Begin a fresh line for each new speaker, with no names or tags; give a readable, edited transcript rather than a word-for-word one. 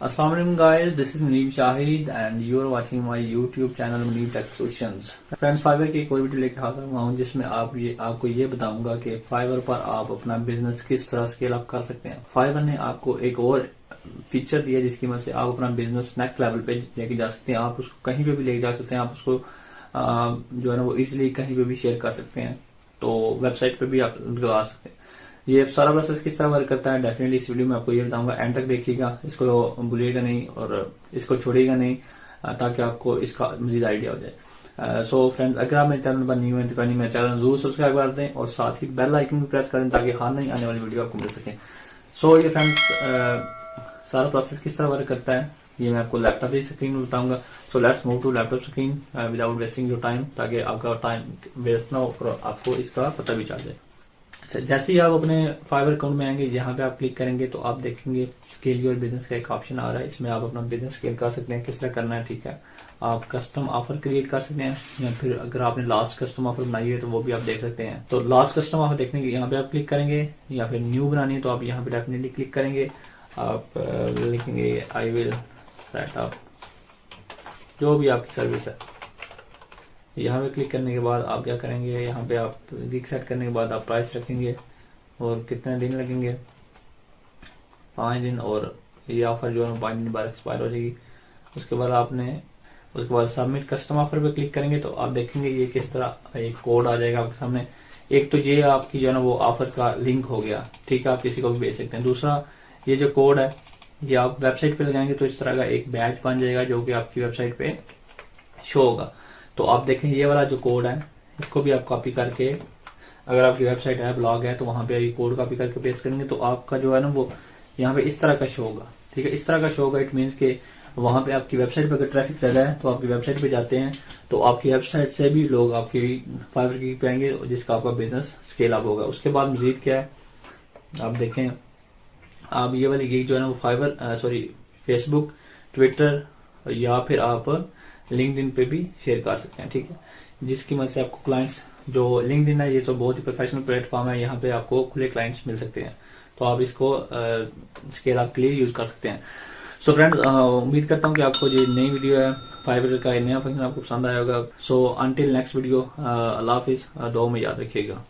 अस्सलाम वालेकुम guys, this is Munib Shahid and you are watching my YouTube channel Munib tech solutions. Friends, Fiverr की एक और वीडियो लेकर हाजिर हुआ हूं जिसमें आपको ये बताऊंगा कि फाइवर पर आप अपना बिजनेस किस तरह स्केल अप कर सकते हैं। फाइवर ने आपको एक और फीचर दिया जिसकी वजह से आप अपना बिजनेस नेक्स्ट लेवल पे लेके जा सकते हैं। आप उसको कहीं पे भी लेके जा सकते हैं, आप उसको जो है ना वो इजिली कहीं पे भी शेयर कर सकते हैं। तो वेबसाइट पे भी आप लगा सकते हैं। ये सारा प्रोसेस किस तरह वर्क करता है डेफिनेटली इस वीडियो में आपको ये बताऊंगा। एंड तक देखिएगा, इसको भूलिएगा नहीं और इसको छोड़िएगा नहीं ताकि आपको इसका मजीद आइडिया हो जाए। सो फ्रेंड्स, अगर आप मेरे चैनल पर न्यू हैं तो मेरे चैनल जरूर सब्सक्राइब कर दें और साथ ही बेल आइकन भी प्रेस करें ताकि हर नई आने वाली वीडियो आपको मिल सके। सो ये फ्रेंड्स, सारा प्रोसेस किस तरह वर्क करता है ये मैं आपको लैपटॉप की स्क्रीन में बताऊंगा। So let's move to laptop screen without wasting your time, ताकि आपका टाइम वेस्ट ना हो और आपको इसका पता भी चल जाए। अच्छा, जैसे ही आप अपने फाइवर अकाउंट में आएंगे, यहाँ पे आप क्लिक करेंगे तो आप देखेंगे स्केल योर बिजनेस का एक ऑप्शन आ रहा है। इसमें आप अपना बिजनेस स्केल कर सकते हैं। किस तरह करना है, ठीक है। आप कस्टम ऑफर क्रिएट कर सकते हैं या फिर अगर आपने लास्ट कस्टम ऑफर बनाई है तो वो भी आप देख सकते हैं। तो लास्ट कस्टम ऑफर देखने के यहाँ पे आप क्लिक करेंगे या फिर न्यू बनानी है तो आप यहाँ पे डेफिनेटली क्लिक करेंगे। आप लिखेंगे आई विल सेट अप जो भी आपकी सर्विस है। यहाँ पे क्लिक करने के बाद आप क्या करेंगे, यहाँ पे आप गिग सेट करने के बाद आप प्राइस रखेंगे और कितने दिन लगेंगे, 5 दिन। और ये ऑफर जो है 5 दिन बाद एक्सपायर हो जाएगी। उसके बाद सबमिट कस्टम ऑफर पे क्लिक करेंगे तो आप देखेंगे ये किस तरह एक कोड आ जाएगा आपके सामने। एक तो ये आपकी जो है ना वो ऑफर का लिंक हो गया, ठीक है, आप किसी को भी भेज सकते हैं। दूसरा, ये जो कोड है ये आप वेबसाइट पे लगाएंगे तो इस तरह का एक बैच बन जाएगा जो कि आपकी वेबसाइट पे शो होगा। तो आप देखें ये वाला जो कोड है इसको भी आप कॉपी करके, अगर आपकी वेबसाइट है, ब्लॉग है, तो वहां पे ये कोड कॉपी करके पेस्ट करेंगे तो आपका जो है ना वो यहाँ पे इस तरह का शो होगा, ठीक है। इस तरह का शो होगा, इट मीन्स के वहां पे आपकी वेबसाइट पे अगर ट्रैफिक ज्यादा है तो आपकी वेबसाइट पे जाते हैं तो आपकी वेबसाइट से भी लोग आपकी फाइवर की पे आएंगे जिसका आपका बिजनेस स्केल अप होगा। उसके बाद मजीद क्या है आप देखें, आप ये वाली गिग जो है ना वो फाइवर फेसबुक, ट्विटर या फिर आप लिंक्डइन पे भी शेयर कर सकते हैं, ठीक है। जिसकी मदद से आपको क्लाइंट्स, जो लिंक्डइन है ये तो बहुत ही प्रोफेशनल प्लेटफॉर्म है, यहाँ पे आपको खुले क्लाइंट्स मिल सकते हैं। तो आप इसको स्केल अप के लिए यूज कर सकते हैं। सो फ्रेंड्स, उम्मीद करता हूँ कि आपको ये नई वीडियो है फाइवर का नया फंक्शन आपको पसंद आया होगा। सो अंटिल नेक्स्ट वीडियो, अल्लाह हाफिज, दुआ में याद रखिएगा।